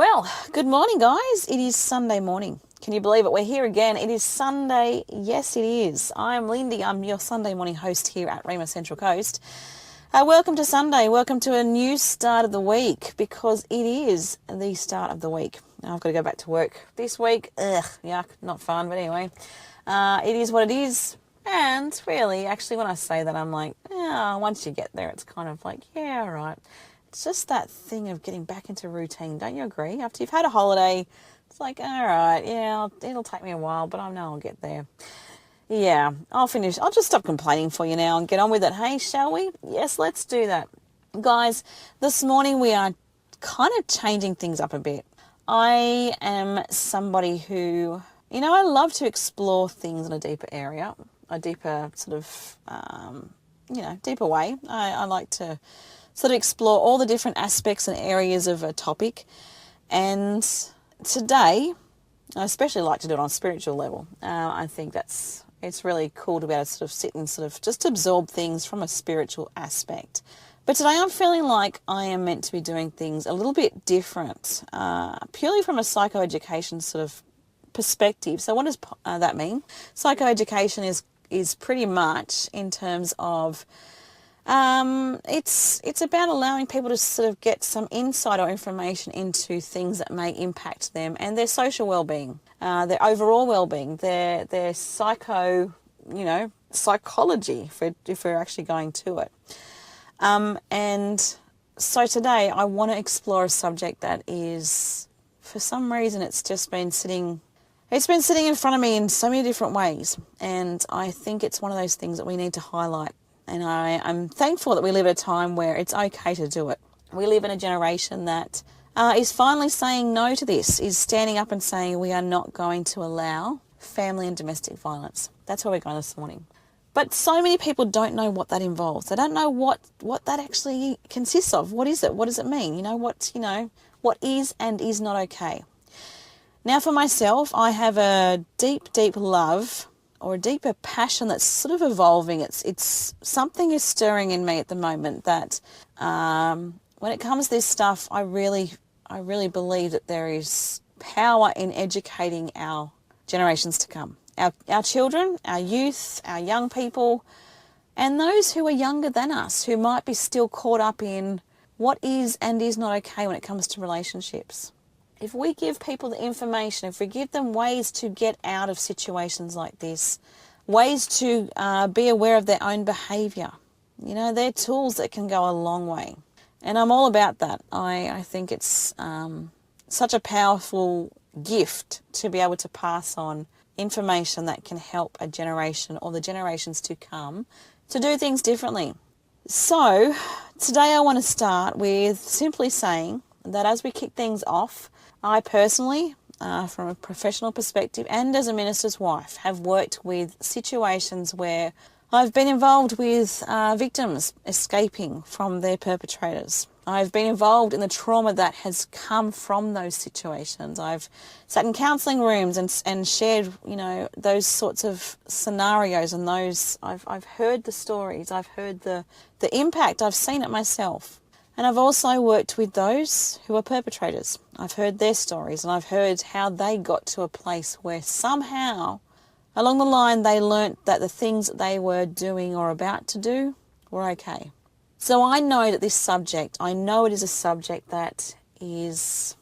Well, good morning, guys. It is Sunday morning. Can you believe it? We're here again. It is Sunday. Yes, it is. I'm Lindy. I'm your Sunday morning host here at Rhema Central Coast. Welcome to Sunday. Welcome to a new start of the week, because it is the start of the week. Now I've got to go back to work this week. Ugh, yuck, not fun. But anyway, it is what it is. And really, actually, when I say that, I'm like, yeah, once you get there, it's kind of like, yeah, all right. It's just that thing of getting back into routine. Don't you agree? After you've had a holiday, it's like, all right, yeah, it'll take me a while, but I know I'll get there. Yeah, I'll finish. I'll just stop complaining for you now and get on with it. Hey, shall we? Yes, let's do that. Guys, this morning we are kind of changing things up a bit. I am somebody who, I love to explore things in a deeper area, a deeper sort of, deeper way. I like to sort of explore all the different aspects and areas of a topic. And today, I especially like to do it on a spiritual level. I think it's really cool to be able to sort of sit and sort of just absorb things from a spiritual aspect. But today I'm feeling like I am meant to be doing things a little bit different, purely from a psychoeducation sort of perspective. So what does that mean? Psychoeducation is pretty much in terms of it's about allowing people to sort of get some insight or information into things that may impact them and their social well-being, their overall well-being, their psychology, if we're actually going to it. And so today I want to explore a subject that is, for some reason, it's been sitting in front of me in so many different ways. And I think it's one of those things that we need to highlight. And I'm thankful that we live at a time where it's okay to do it. We live in a generation that is finally saying no to this, is standing up and saying we are not going to allow family and domestic violence. That's where we're going this morning. But so many people don't know what that involves. They don't know what that actually consists of. What is it? What does it mean? What is and is not okay. Now, for myself, I have a deep, deep love or a deeper passion that's sort of evolving. It's something is stirring in me at the moment that when it comes to this stuff, I really believe that there is power in educating our generations to come. Our children, our youth, our young people, and those who are younger than us, who might be still caught up in what is and is not okay when it comes to relationships. If we give people the information, if we give them ways to get out of situations like this, ways to be aware of their own behaviour, they're tools that can go a long way. And I'm all about that. I think it's such a powerful gift to be able to pass on information that can help a generation or the generations to come to do things differently. So today I want to start with simply saying that as we kick things off, I personally, from a professional perspective and as a minister's wife, have worked with situations where I've been involved with victims escaping from their perpetrators. I've been involved in the trauma that has come from those situations. I've sat in counselling rooms and shared, those sorts of scenarios, and those I've heard the stories. I've heard the impact. I've seen it myself. And I've also worked with those who are perpetrators. I've heard their stories, and I've heard how they got to a place where somehow along the line they learnt that the things that they were doing or about to do were okay. So I know that this subject, it is a subject that there's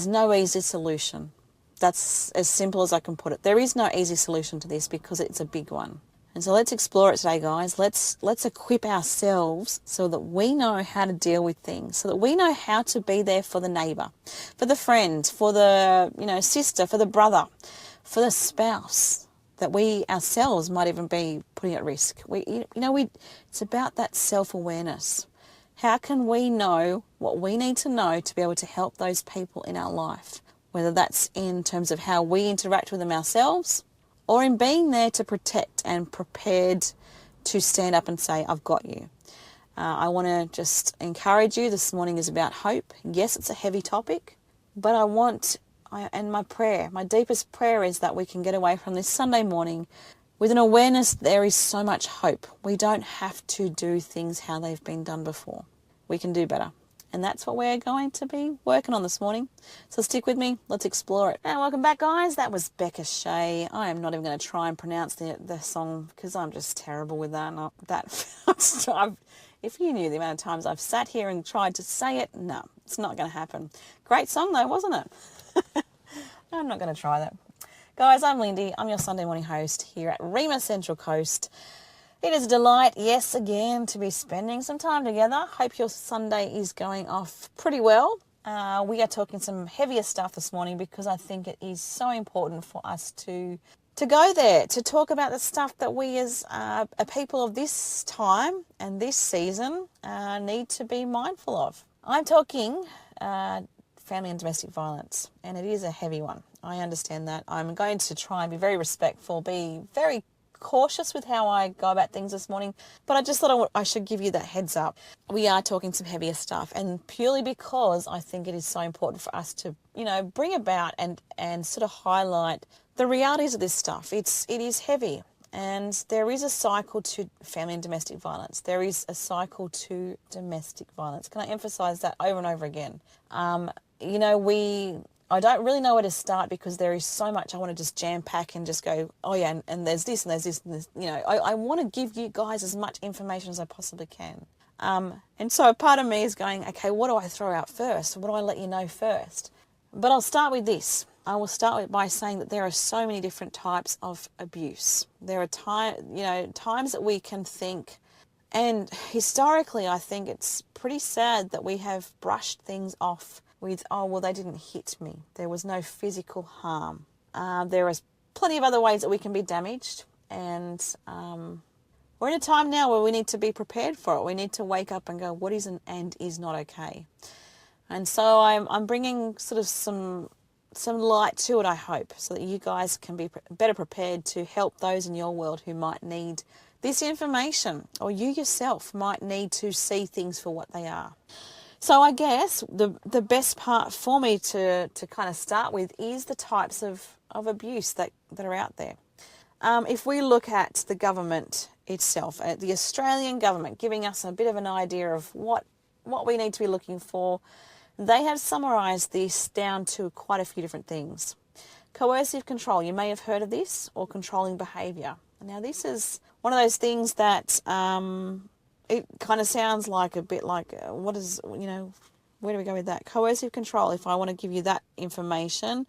no easy solution. That's as simple as I can put it. There is no easy solution to this because it's a big one. And so let's explore it today, guys. Let's equip ourselves so that we know how to deal with things, so that we know how to be there for the neighbour, for the friend, for the sister, for the brother, for the spouse that we ourselves might even be putting at risk. It's about that self-awareness. How can we know what we need to know to be able to help those people in our life, whether that's in terms of how we interact with them ourselves, or in being there to protect and prepared to stand up and say, I've got you. I want to just encourage you. This morning is about hope. Yes, it's a heavy topic, but my deepest prayer is that we can get away from this Sunday morning with an awareness that there is so much hope. We don't have to do things how they've been done before. We can do better. And that's what we're going to be working on this morning. So stick with me. Let's explore it. And welcome back, guys. That was Becca Shea. I am not even going to try and pronounce the song because I'm just terrible with that. If you knew the amount of times I've sat here and tried to say it, no, it's not going to happen. Great song, though, wasn't it? I'm not going to try that. Guys, I'm Lindy. I'm your Sunday morning host here at Rhema Central Coast. It is a delight, yes, again, to be spending some time together. Hope your Sunday is going off pretty well. We are talking some heavier stuff this morning because I think it is so important for us to go there, to talk about the stuff that we as a people of this time and this season need to be mindful of. I'm talking family and domestic violence, and it is a heavy one. I understand that. I'm going to try and be very respectful, be very cautious with how I go about things this morning, but I just thought I should give you that heads up. We are talking some heavier stuff, and purely because I think it is so important for us to, bring about and sort of highlight the realities of this stuff. It is heavy, and there is a cycle to family and domestic violence. There is a cycle to domestic violence. Can I emphasize that over and over again? I don't really know where to start because there is so much I want to just jam pack and just go, oh yeah, and there's this and there's this and this. I want to give you guys as much information as I possibly can. And so part of me is going, okay, what do I throw out first? What do I let you know first? But I'll start with this. I will start by saying that there are so many different types of abuse. There are times that we can think, and historically I think it's pretty sad that we have brushed things off with, oh, well, they didn't hit me. There was no physical harm. There is plenty of other ways that we can be damaged. And we're in a time now where we need to be prepared for it. We need to wake up and go, what is and is not okay? And so I'm bringing sort of some light to it, I hope, so that you guys can be better prepared to help those in your world who might need this information, or you yourself might need to see things for what they are. So I guess the best part for me to kind of start with is the types of abuse that are out there. If we look at the government itself, the Australian government, giving us a bit of an idea of what we need to be looking for, they have summarised this down to quite a few different things. Coercive control, you may have heard of this, or controlling behaviour. Now this is one of those things that it kind of sounds like a bit like, where do we go with that? Coercive control, if I want to give you that information,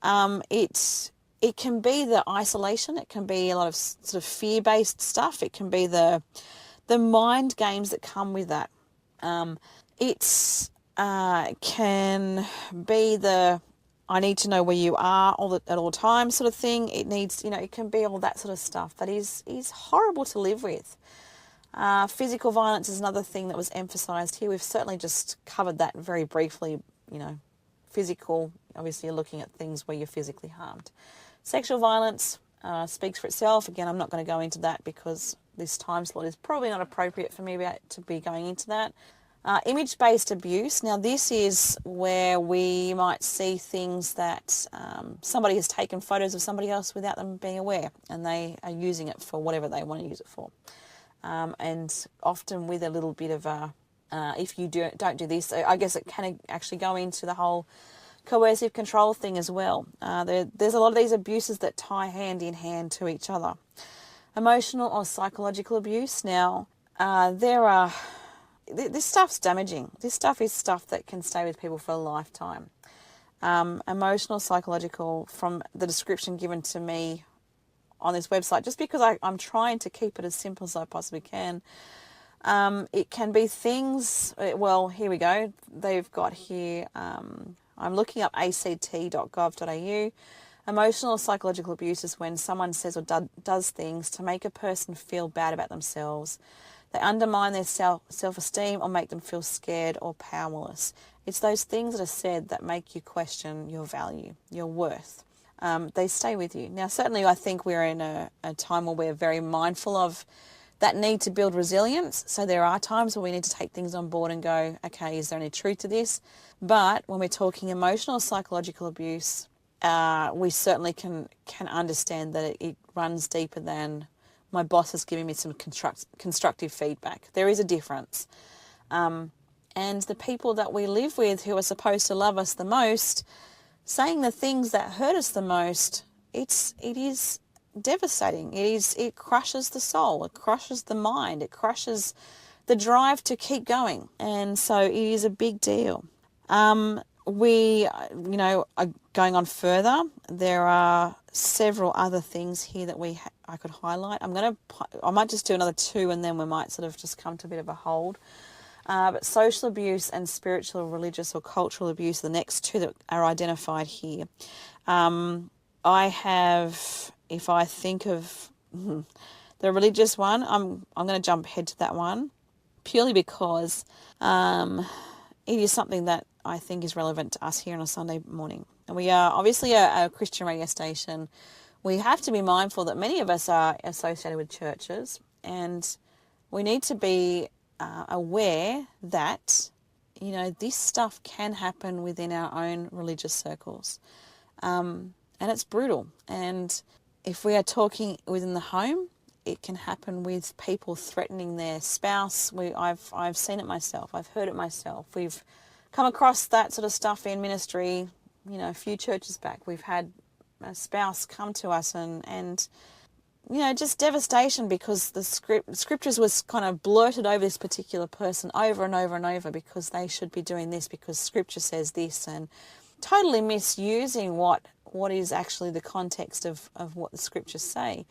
it can be the isolation, it can be a lot of sort of fear-based stuff, it can be the mind games that come with that. It can be the I need to know where you are at all times sort of thing. It needs, it can be all that sort of stuff that is horrible to live with. Physical violence is another thing that was emphasised here. We've certainly just covered that very briefly. Physical, obviously you're looking at things where you're physically harmed. Sexual violence speaks for itself. Again, I'm not going to go into that because this time slot is probably not appropriate for me to be going into that. Image-based abuse. Now this is where we might see things that somebody has taken photos of somebody else without them being aware, and they are using it for whatever they want to use it for. And often with a little bit of if you don't do this, I guess it can actually go into the whole coercive control thing as well. There's a lot of these abuses that tie hand in hand to each other. Emotional or psychological abuse. Now, this stuff's damaging. This stuff is stuff that can stay with people for a lifetime. Emotional, psychological, from the description given to me on this website, just because I'm trying to keep it as simple as I possibly can. It can be things, well, here we go. They've got here, I'm looking up act.gov.au. Emotional or psychological abuse is when someone says or does things to make a person feel bad about themselves. They undermine their self-esteem or make them feel scared or powerless. It's those things that are said that make you question your value, your worth. They stay with you. Now, certainly I think we're in a time where we're very mindful of that need to build resilience. So there are times where we need to take things on board and go, okay, is there any truth to this? But when we're talking emotional or psychological abuse, we certainly can understand that it runs deeper than my boss is giving me some constructive feedback. There is a difference. and the people that we live with who are supposed to love us the most, saying the things that hurt us the most, it is devastating. It crushes the soul, it crushes the mind, it crushes the drive to keep going. And so it is a big deal. We, are going on further. There are several other things here that I could highlight. I might just do another 2 and then we might sort of just come to a bit of a hold. But social abuse and spiritual, religious or cultural abuse are the next 2 that are identified here. I have, if I think of the religious one, I'm going to jump ahead to that one purely because it is something that I think is relevant to us here on a Sunday morning. And we are obviously a Christian radio station. We have to be mindful that many of us are associated with churches, and we need to be aware that, this stuff can happen within our own religious circles. And it's brutal. And if we are talking within the home, it can happen with people threatening their spouse. I've seen it myself. I've heard it myself. We've come across that sort of stuff in ministry, a few churches back. We've had a spouse come to us and just devastation because the scriptures was kind of blurted over this particular person over and over and over because they should be doing this because scripture says this, and totally misusing what is actually the context of what the scriptures say.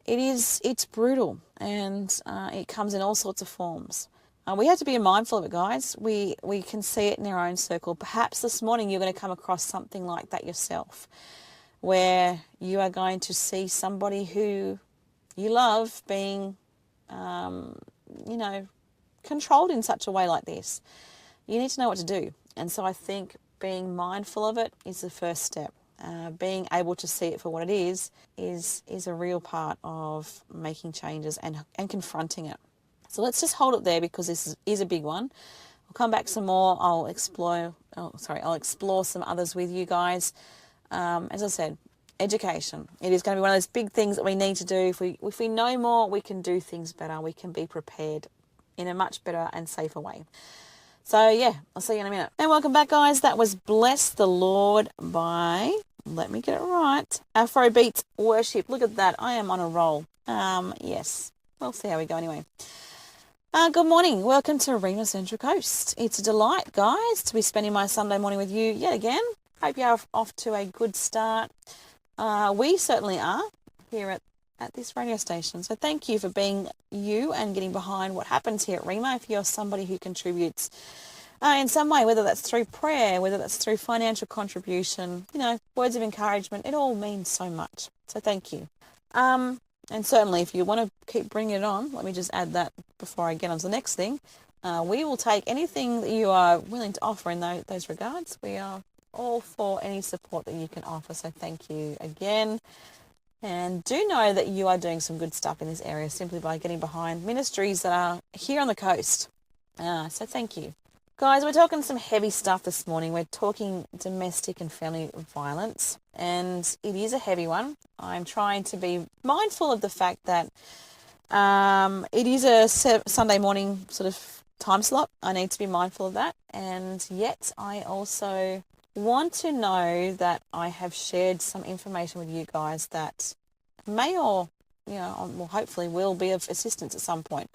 It's brutal, and it comes in all sorts of forms. We have to be mindful of it, guys. We can see it in our own circle. Perhaps this morning you're going to come across something like that yourself, where you are going to see somebody who you love being, controlled in such a way like this. You need to know what to do. And so I think being mindful of it is the first step. Being able to see it for what it is a real part of making changes and confronting it. So let's just hold it there because this is a big one. I'll come back some more. I'll explore some others with you guys. As I said, education. It is going to be one of those big things that we need to do. If we know more, we can do things better. We can be prepared in a much better and safer way. So yeah, I'll see you in a minute. And welcome back, guys. That was Bless the Lord by, let me get it right, Afrobeat Worship. Look at that. I am on a roll. Yes. We'll see how we go anyway. Good morning. Welcome to Rhema Central Coast. It's a delight, guys, to be spending my Sunday morning with you yet again. Hope you're off to a good start. We certainly are here at this radio station. So thank you for being you and getting behind what happens here at Rhema. If you're somebody who contributes in some way, whether that's through prayer, whether that's through financial contribution, words of encouragement, it all means so much. So thank you. And certainly if you want to keep bringing it on, let me just add that before I get on to the next thing. We will take anything that you are willing to offer in those regards. We are all for any support that you can offer. So thank you again. And do know that you are doing some good stuff in this area simply by getting behind ministries that are here on the coast. So thank you. Guys, we're talking some heavy stuff this morning. We're talking domestic and family violence, and it is a heavy one. I'm trying to be mindful of the fact that it is a Sunday morning sort of time slot. I need to be mindful of that, and yet I also want to know that I have shared some information with you guys that may or, hopefully will be of assistance at some point.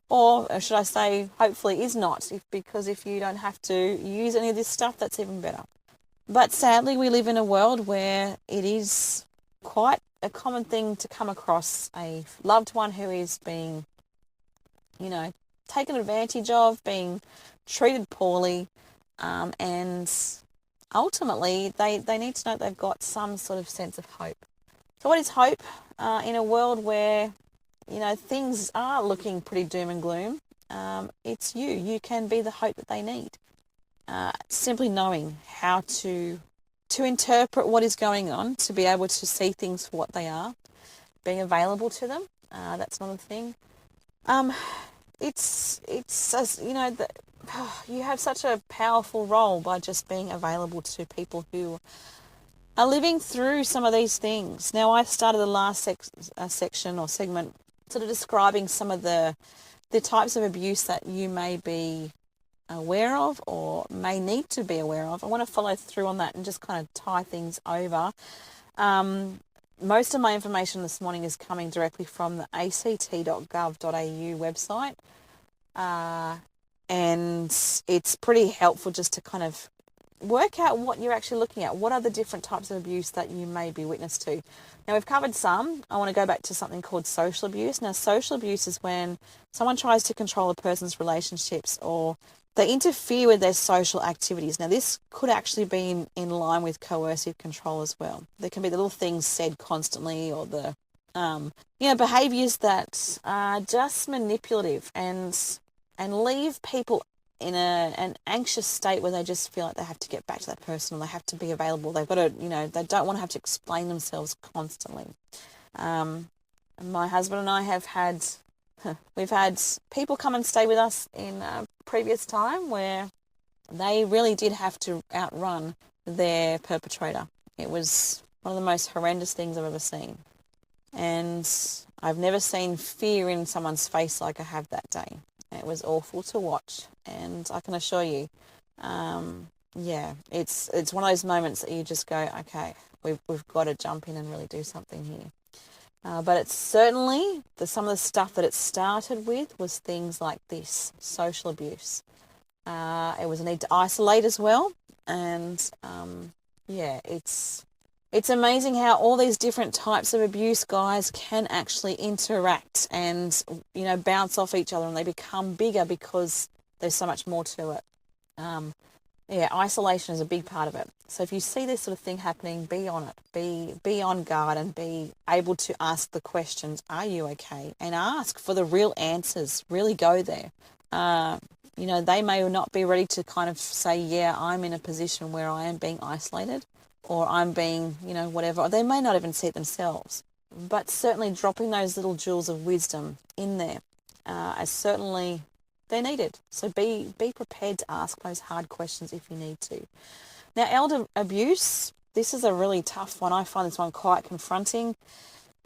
Or should I say, hopefully is not, because if you don't have to use any of this stuff, that's even better. But sadly, we live in a world where it is quite a common thing to come across a loved one who is being, taken advantage of, being treated poorly, and ultimately they need to know they've got some sort of sense of hope. So what is hope in a world where things are looking pretty doom and gloom? It's you. You can be the hope that they need. Simply knowing how to interpret what is going on, to be able to see things for what they are, being available to them. That's another thing. It's you have such a powerful role by just being available to people who are living through some of these things. Now, I started the last section or segment sort of describing some of the types of abuse that you may be aware of or may need to be aware of. I want to follow through on that and just kind of tie things over. Most of my information this morning is coming directly from the act.gov.au website, and it's pretty helpful just to kind of work out what you're actually looking at. What are the different types of abuse that you may be witness to? Now, we've covered some. I want to go back to something called social abuse. Now, social abuse is when someone tries to control a person's relationships or they interfere with their social activities. Now, this could actually be in line with coercive control as well. There can be the little things said constantly or the behaviours that are just manipulative and leave people in an anxious state where they just feel like they have to get back to that person or they have to be available. They've got to, they don't want to have to explain themselves constantly. My husband and I we've had people come and stay with us in a previous time where they really did have to outrun their perpetrator. It was one of the most horrendous things I've ever seen. And I've never seen fear in someone's face like I have that day. It was awful to watch, and I can assure you, it's one of those moments that you just go, okay, we've got to jump in and really do something here. But it's certainly some of the stuff that it started with was things like this, social abuse. It was a need to isolate as well, and it's amazing how all these different types of abuse, guys, can actually interact and, bounce off each other, and they become bigger because there's so much more to it. Isolation is a big part of it. So if you see this sort of thing happening, be on it. Be on guard and be able to ask the questions, are you okay? And ask for the real answers. Really go there. They may not be ready to kind of say, yeah, I'm in a position where I am being isolated, or I'm being, whatever. Or they may not even see it themselves. But certainly dropping those little jewels of wisdom in there as certainly they're needed. So be prepared to ask those hard questions if you need to. Now, elder abuse, this is a really tough one. I find this one quite confronting.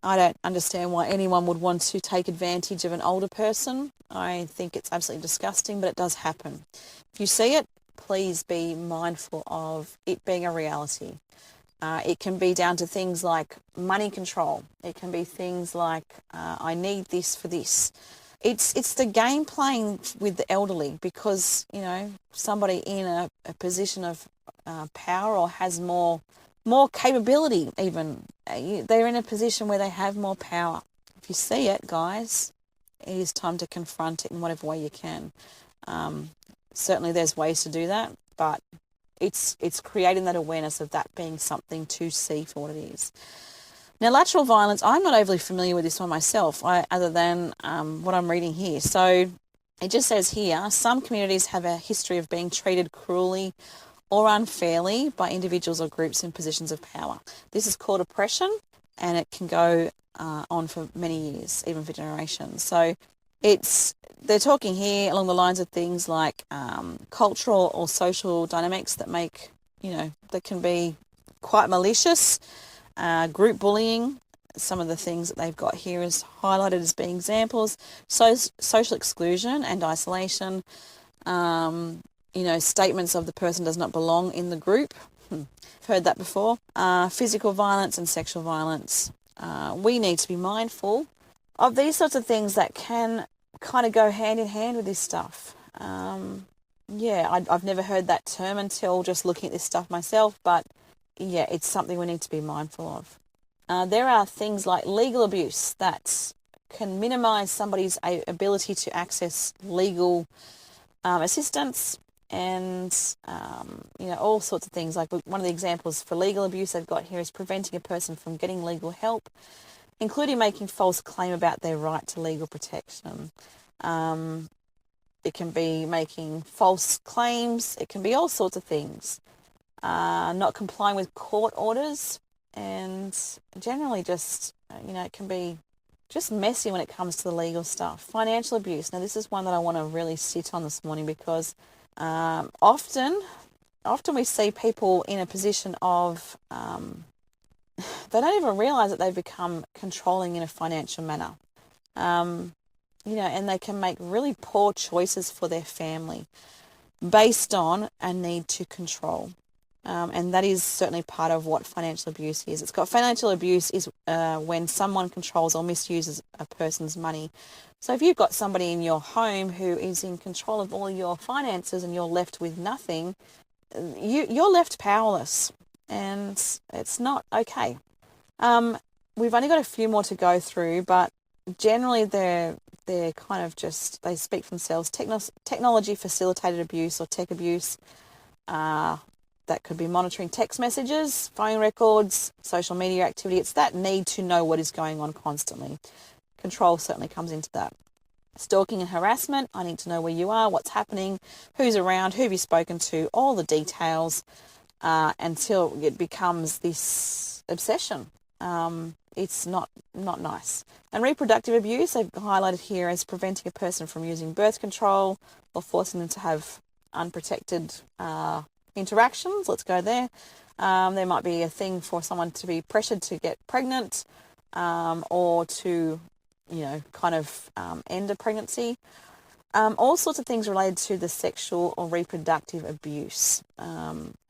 I don't understand why anyone would want to take advantage of an older person. I think it's absolutely disgusting, but it does happen. If you see it, please be mindful of it being a reality. It can be down to things like money control. It can be things like, I need this for this. It's the game playing with the elderly because, somebody in a position of power or has more capability even, they're in a position where they have more power. If you see it, guys, it is time to confront it in whatever way you can. Certainly there's ways to do that, but it's creating that awareness of that being something to see for what it is. Now, lateral violence, I'm not overly familiar with this one myself, other than what I'm reading here. So it just says here, some communities have a history of being treated cruelly or unfairly by individuals or groups in positions of power. This is called oppression, and it can go on for many years, even for generations. So they're talking here along the lines of things like cultural or social dynamics that that can be quite malicious. Group bullying, some of the things that they've got here is highlighted as being examples. So social exclusion and isolation, statements of the person does not belong in the group. I've heard that before. Physical violence and sexual violence. We need to be mindful of these sorts of things that can kind of go hand in hand with this stuff. I've never heard that term until just looking at this stuff myself, but it's something we need to be mindful of. There are things like legal abuse that can minimise somebody's ability to access legal assistance and, all sorts of things. Like one of the examples for legal abuse I've got here is preventing a person from getting legal help, including making false claim about their right to legal protection. It can be making false claims. It can be all sorts of things. Not complying with court orders, and generally just, it can be just messy when it comes to the legal stuff. Financial abuse. Now, this is one that I want to really sit on this morning because often we see people in a position of, they don't even realise that they've become controlling in a financial manner. And they can make really poor choices for their family. based on a need to control. And that is certainly part of what financial abuse is. Financial abuse is when someone controls or misuses a person's money. So if you've got somebody in your home who is in control of all your finances and you're left with nothing, you're left powerless, and it's not okay. We've only got a few more to go through, but generally they're kind of just, they speak for themselves. Technology facilitated abuse or tech abuse. That could be monitoring text messages, phone records, social media activity. It's that need to know what is going on constantly. Control certainly comes into that. Stalking and harassment. I need to know where you are, what's happening, who's around, who have you spoken to, all the details, until it becomes this obsession. It's not nice. And reproductive abuse, I've highlighted here as preventing a person from using birth control or forcing them to have unprotected interactions. Let's go there. There might be a thing for someone to be pressured to get pregnant, or to, end a pregnancy. All sorts of things related to the sexual or reproductive abuse.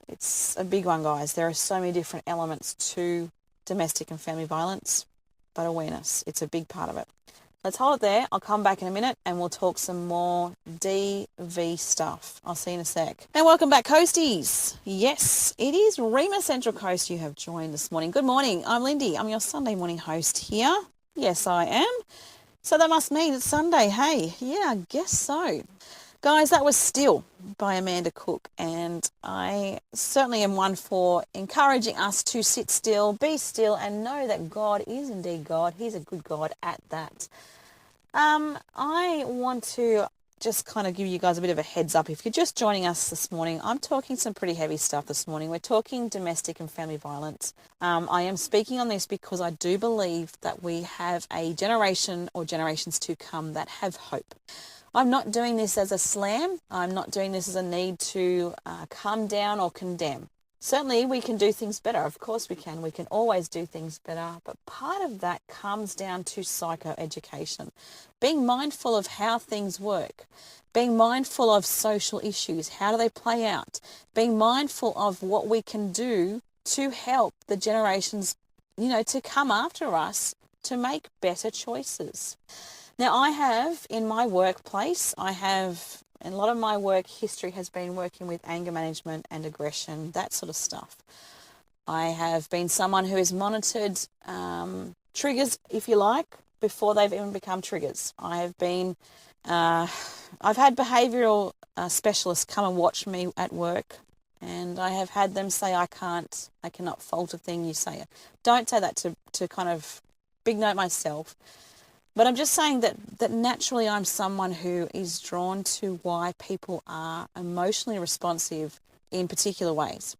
It's a big one, guys. There are so many different elements to domestic and family violence, but awareness, it's a big part of it. Let's hold it there. I'll come back in a minute and we'll talk some more DV stuff. I'll see you in a sec. And welcome back, Coasties. Yes, it is Rhema Central Coast you have joined this morning. Good morning. I'm Lindy. I'm your Sunday morning host here. Yes, I am. So that must mean it's Sunday. Hey, yeah, I guess so. Guys, that was Still by Amanda Cook, and I certainly am one for encouraging us to sit still, be still, and know that God is indeed God. He's a good God at that. I want to just kind of give you guys a bit of a heads up. If you're just joining us this morning, I'm talking some pretty heavy stuff this morning. We're talking domestic and family violence. I am speaking on this because I do believe that we have a generation or generations to come that have hope. I'm not doing this as a slam. I'm not doing this as a need to come down or condemn. Certainly we can do things better. Of course we can. We can always do things better. But part of that comes down to psychoeducation. Being mindful of how things work. Being mindful of social issues. How do they play out? Being mindful of what we can do to help the generations, to come after us to make better choices. Now, I have in my workplace, and a lot of my work history has been working with anger management and aggression, that sort of stuff. I have been someone who has monitored triggers, if you like, before they've even become triggers. I've had behavioural specialists come and watch me at work, and I have had them say, I cannot fault a thing you say. Don't say that to kind of big note myself. But I'm just saying that naturally I'm someone who is drawn to why people are emotionally responsive in particular ways.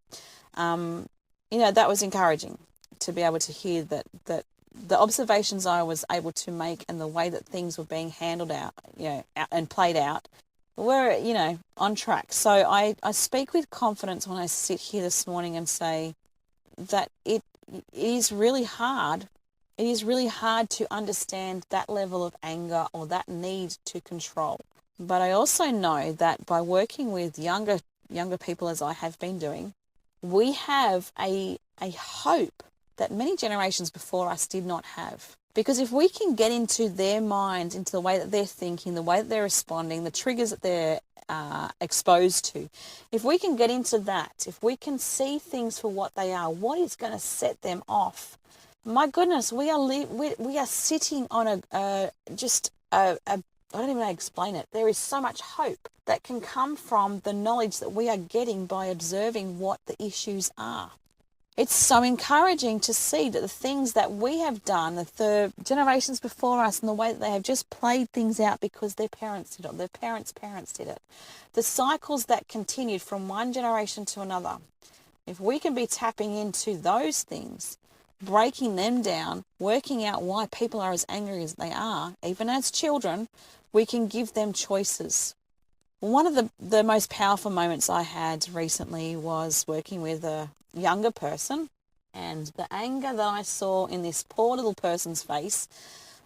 That was encouraging to be able to hear that the observations I was able to make and the way that things were being handled out, and played out were, on track. So I speak with confidence when I sit here this morning and say that it is really hard. It is really hard to understand that level of anger or that need to control. But I also know that by working with younger people, as I have been doing, we have a hope that many generations before us did not have. Because if we can get into their minds, into the way that they're thinking, the way that they're responding, the triggers that they're exposed to, if we can get into that, if we can see things for what they are, what is going to set them off? My goodness, we are sitting on I don't even know how to explain it. There is so much hope that can come from the knowledge that we are getting by observing what the issues are. It's so encouraging to see that the things that we have done, the generations before us, and the way that they have just played things out because their parents did it, their parents' parents did it, the cycles that continued from one generation to another. If we can be tapping into those things, breaking them down, working out why people are as angry as they are, even as children, we can give them choices. One of the most powerful moments I had recently was working with a younger person, and the anger that I saw in this poor little person's face,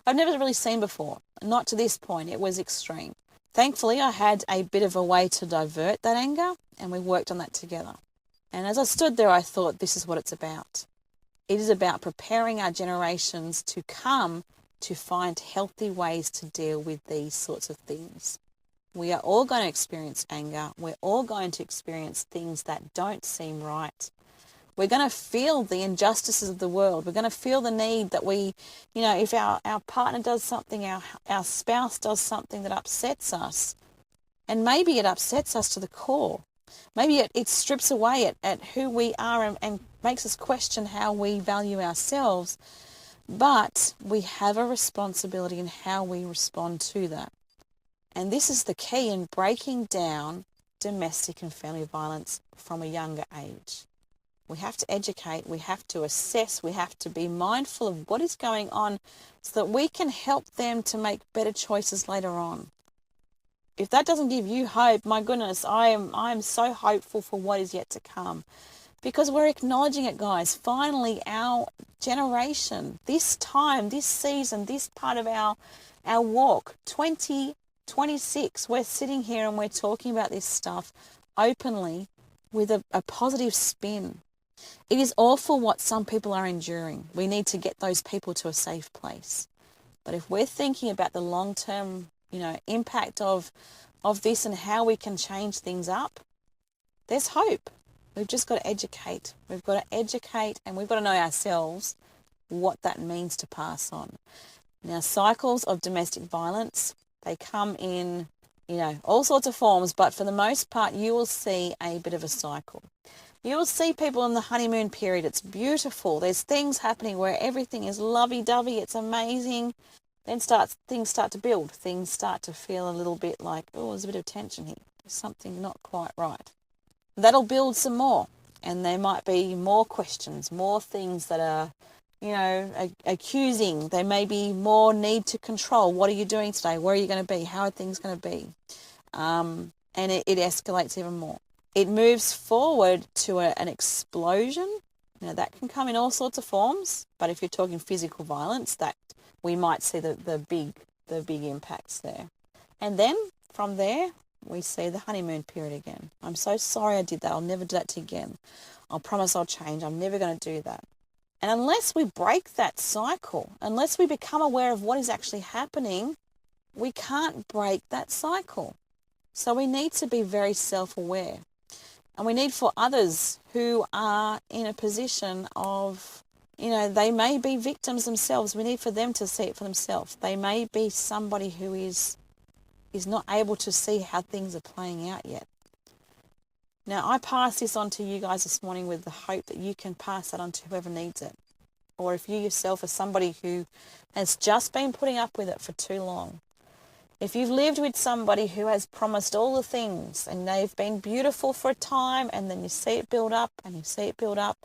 I've never really seen before. Not to this point. It was extreme. Thankfully, I had a bit of a way to divert that anger, and we worked on that together. And as I stood there, I thought, this is what it's about. It is about preparing our generations to come to find healthy ways to deal with these sorts of things. We are all going to experience anger. We're all going to experience things that don't seem right. We're going to feel the injustices of the world. We're going to feel the need that if our partner does something, our spouse does something that upsets us, and maybe it upsets us to the core. Maybe it strips away at who we are and makes us question how we value ourselves. But we have a responsibility in how we respond to that. And this is the key in breaking down domestic and family violence from a younger age. We have to educate, we have to assess, we have to be mindful of what is going on so that we can help them to make better choices later on. If that doesn't give you hope, my goodness, I am so hopeful for what is yet to come. Because we're acknowledging it, guys. Finally, our generation, this time, this season, this part of our walk, 2026, we're sitting here and we're talking about this stuff openly with a positive spin. It is awful what some people are enduring. We need to get those people to a safe place. But if we're thinking about the long-term, impact of this and how we can change things up, there's hope. We've just got to educate. We've got to educate, and we've got to know ourselves what that means to pass on. Now, cycles of domestic violence, they come in, all sorts of forms, but for the most part, you will see a bit of a cycle. You will see people in the honeymoon period. It's beautiful. There's things happening where everything is lovey-dovey. It's amazing. Then things start to build. Things start to feel a little bit like, oh, there's a bit of tension here. There's something not quite right. That'll build some more. And there might be more questions, more things that are, accusing. There may be more need to control. What are you doing today? Where are you going to be? How are things going to be? And it escalates even more. It moves forward to an explosion. That can come in all sorts of forms, but if you're talking physical violence, that we might see the big impacts there. And then from there, we see the honeymoon period again. I'm so sorry I did that. I'll never do that again. I promise I'll change. I'm never going to do that. And unless we break that cycle, unless we become aware of what is actually happening, we can't break that cycle. So we need to be very self-aware. And we need for others who are in a position of, they may be victims themselves. We need for them to see it for themselves. They may be somebody who is not able to see how things are playing out yet. Now, I pass this on to you guys this morning with the hope that you can pass that on to whoever needs it. Or if you yourself are somebody who has just been putting up with it for too long. If you've lived with somebody who has promised all the things and they've been beautiful for a time, and then you see it build up and you see it build up,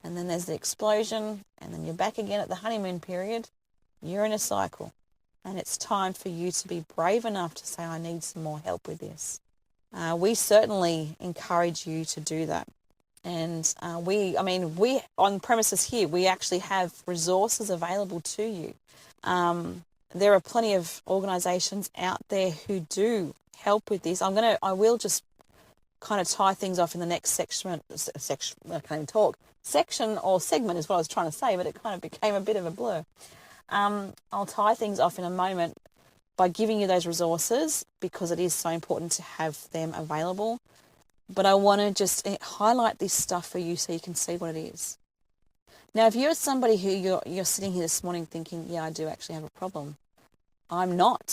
and then there's the explosion, and then you're back again at the honeymoon period, you're in a cycle. And it's time for you to be brave enough to say, I need some more help with this. We certainly encourage you to do that. And we on premises here, we actually have resources available to you. There are plenty of organisations out there who do help with this. I will just kind of tie things off in the next section. I can't even talk. Section or segment is what I was trying to say, but it kind of became a bit of a blur. I'll tie things off in a moment by giving you those resources because it is so important to have them available. But I want to just highlight this stuff for you so you can see what it is. Now, if you're somebody who you're sitting here this morning thinking, yeah, I do actually have a problem. I'm not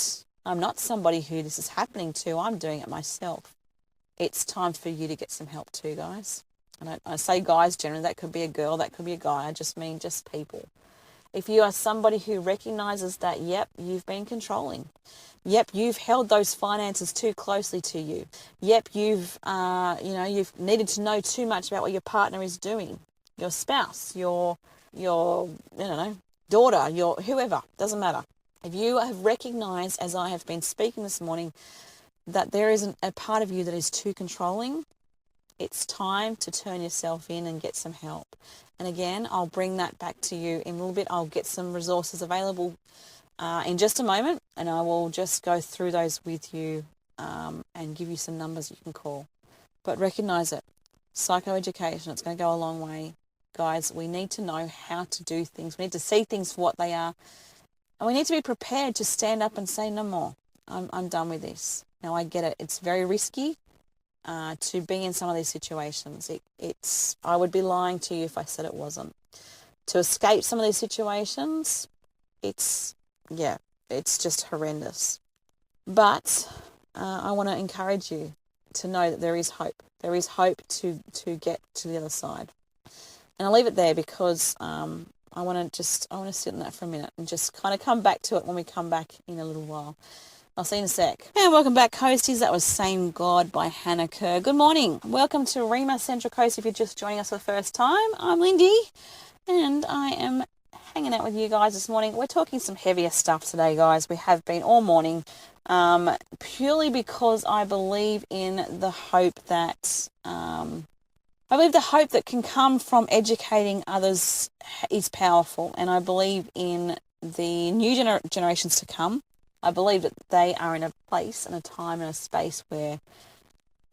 somebody who this is happening to. I'm doing it myself. It's time for you to get some help too, guys. And I say guys generally, that could be a girl, that could be a guy. I just mean just people. If you are somebody who recognises that, yep, you've been controlling. Yep, you've held those finances too closely to you. Yep, you've needed to know too much about what your partner is doing. Your spouse, your daughter, your whoever, doesn't matter. If you have recognised, as I have been speaking this morning, that there isn't a part of you that is too controlling, it's time to turn yourself in and get some help. And again, I'll bring that back to you in a little bit. I'll get some resources available in just a moment, and I will just go through those with you and give you some numbers you can call. But recognize it. Psychoeducation, it's going to go a long way. Guys, we need to know how to do things. We need to see things for what they are. And we need to be prepared to stand up and say, no more. I'm done with this. Now, I get it. It's very risky to be in some of these situations. I would be lying to you if I said it wasn't. To escape some of these situations, it's just horrendous. But I want to encourage you to know that there is hope. There is hope to get to the other side. And I'll leave it there because I want to sit in that for a minute and just kind of come back to it when we come back in a little while. I'll see you in a sec. And welcome back, Coasties. That was Same God by Hannah Kerr. Good morning. Welcome to Rhema Central Coast. If you're just joining us for the first time, I'm Lindy, and I am hanging out with you guys this morning. We're talking some heavier stuff today, guys. We have been all morning, purely because I believe in the hope that can come from educating others is powerful, and I believe in the new generations to come. I believe that they are in a place and a time and a space where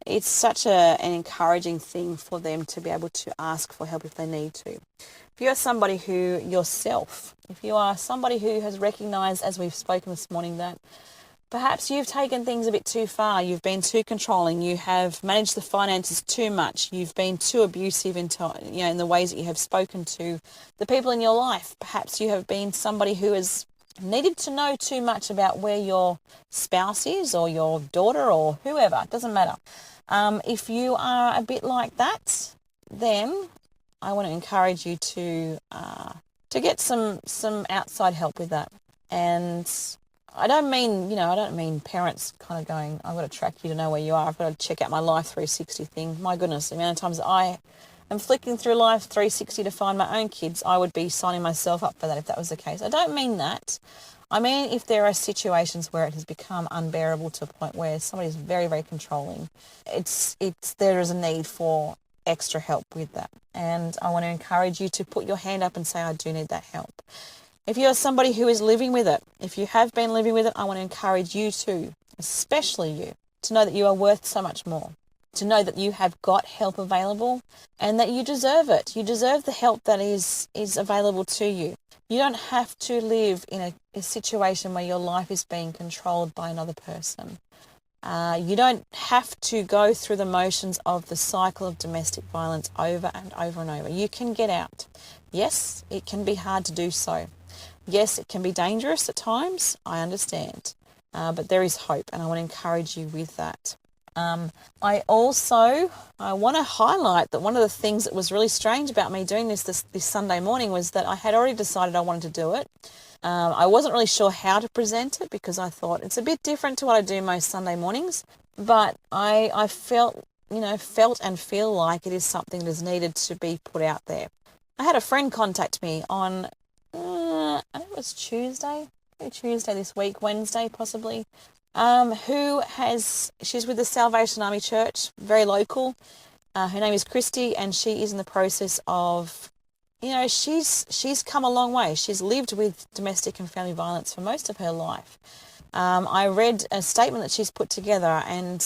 it's such an encouraging thing for them to be able to ask for help if they need to. If you are somebody if you are somebody who has recognized, as we've spoken this morning, that perhaps you've taken things a bit too far, you've been too controlling, you have managed the finances too much, you've been too abusive in the ways that you have spoken to the people in your life. Perhaps you have been somebody who has needed to know too much about where your spouse is or your daughter or whoever. It doesn't matter. If you are a bit like that, then I want to encourage you to get some outside help with that. And I don't mean parents kind of going, I've got to track you to know where you are. I've got to check out my Life 360 thing. My goodness, the amount of times I am flicking through Life 360 to find my own kids, I would be signing myself up for that if that was the case. I don't mean that. I mean if there are situations where it has become unbearable to a point where somebody is very, very controlling, there is a need for extra help with that. And I want to encourage you to put your hand up and say, I do need that help. If you are somebody who is living with it, if you have been living with it, I want to encourage you too, especially you, to know that you are worth so much more, to know that you have got help available and that you deserve it. You deserve the help that is available to you. You don't have to live in a situation where your life is being controlled by another person. You don't have to go through the motions of the cycle of domestic violence over and over and over. You can get out. Yes, it can be hard to do so. Yes, it can be dangerous at times. I understand. But there is hope, and I want to encourage you with that. I want to highlight that one of the things that was really strange about me doing this Sunday morning was that I had already decided I wanted to do it. I wasn't really sure how to present it because I thought it's a bit different to what I do most Sunday mornings, but I felt and feel like it is something that is needed to be put out there. I had a friend contact me on, I think it was Tuesday this week, Wednesday possibly, she's with the Salvation Army Church, very local. Her name is Christy, and she is in the process of, she's come a long way. She's lived with domestic and family violence for most of her life. I read a statement that she's put together, and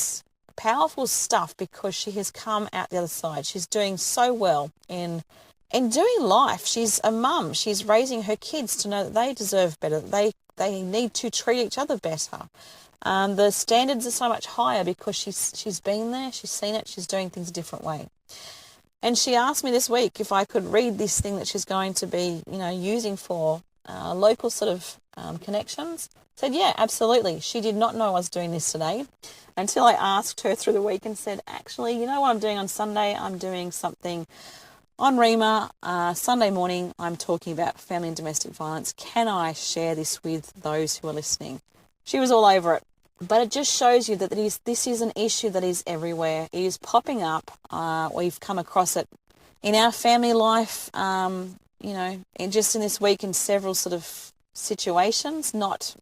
powerful stuff because she has come out the other side. She's doing so well in doing life. She's a mum. She's raising her kids to know that they deserve better. They need to treat each other better. The standards are so much higher because she's been there, she's seen it, she's doing things a different way. And she asked me this week if I could read this thing that she's going to be, using for local sort of connections. I said, yeah, absolutely. She did not know I was doing this today until I asked her through the week and said, actually, you know what I'm doing on Sunday? I'm doing something on Rhema. Sunday morning, I'm talking about family and domestic violence. Can I share this with those who are listening? She was all over it. But it just shows you that this is an issue that is everywhere. It is popping up. We've come across it in our family life, and just in this week in several sort of situations, not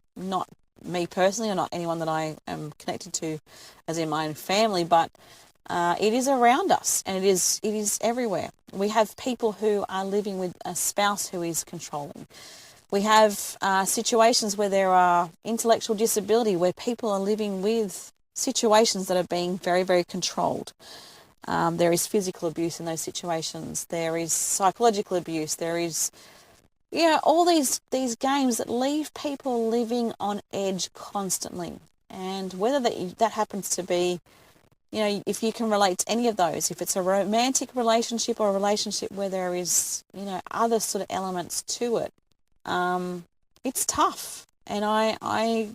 me personally or not anyone that I am connected to as in my own family, but it is around us and it is everywhere. We have people who are living with a spouse who is controlling. We have situations where there are intellectual disability, where people are living with situations that are being very, very controlled. There is physical abuse in those situations. There is psychological abuse. There is, all these games that leave people living on edge constantly. And whether that happens to be, if you can relate to any of those, if it's a romantic relationship or a relationship where there is, other sort of elements to it, it's tough. And I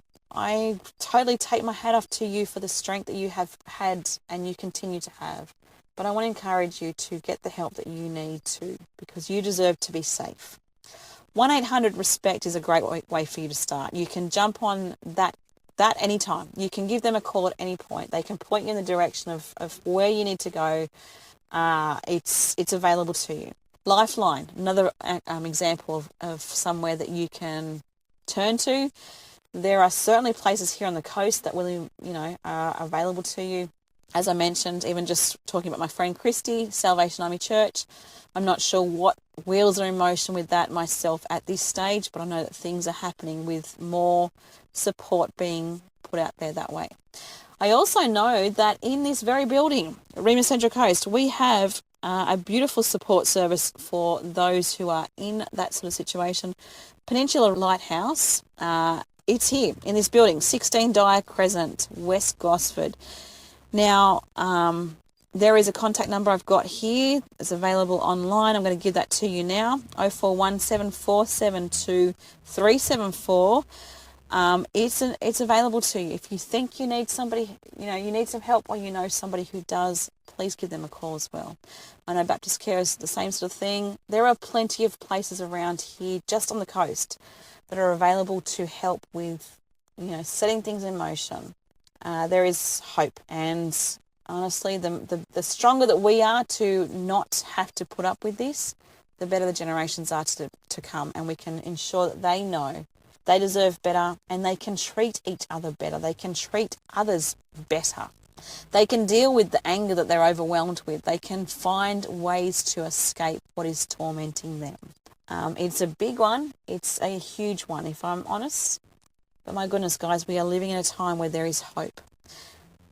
totally take my hat off to you for the strength that you have had and you continue to have. But I want to encourage you to get the help that you need to, because you deserve to be safe. 1-800-RESPECT is a great way for you to start. You can jump on that anytime. You can give them a call at any point. They can point you in the direction of where you need to go. It's available to you. Lifeline, another example of somewhere that you can turn to. There are certainly places here on the coast that will, are available to you. As I mentioned, even just talking about my friend Christy, Salvation Army Church, I'm not sure what wheels are in motion with that myself at this stage, but I know that things are happening with more support being put out there that way. I also know that in this very building, Rhema Central Coast, we have a beautiful support service for those who are in that sort of situation. Peninsula Lighthouse, it's here in this building, 16 Dyer Crescent, West Gosford. Now, there is a contact number I've got here. It's available online. I'm going to give that to you now, 0417472374. It's available to you. If you think you need somebody, you need some help, or somebody who does, please give them a call as well. I know Baptist Care is the same sort of thing. There are plenty of places around here, just on the coast, that are available to help with, setting things in motion. There is hope, and honestly, the stronger that we are to not have to put up with this, the better the generations are to come, and we can ensure that they know they deserve better, and they can treat each other better. They can treat others better. They can deal with the anger that they're overwhelmed with. They can find ways to escape what is tormenting them. It's a big one. It's a huge one, if I'm honest. But my goodness, guys, we are living in a time where there is hope.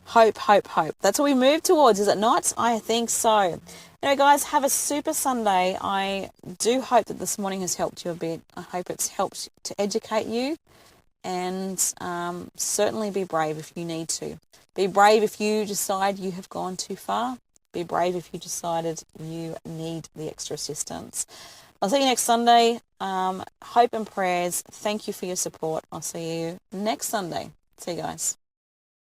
Hope, hope, hope. That's what we move towards, is it not? I think so. Guys, have a super Sunday. I do hope that this morning has helped you a bit. I hope it's helped to educate you, and certainly be brave if you need to. Be brave if you decide you have gone too far. Be brave if you decided you need the extra assistance. I'll see you next Sunday. Hope and prayers. Thank you for your support. I'll see you next Sunday. See you guys.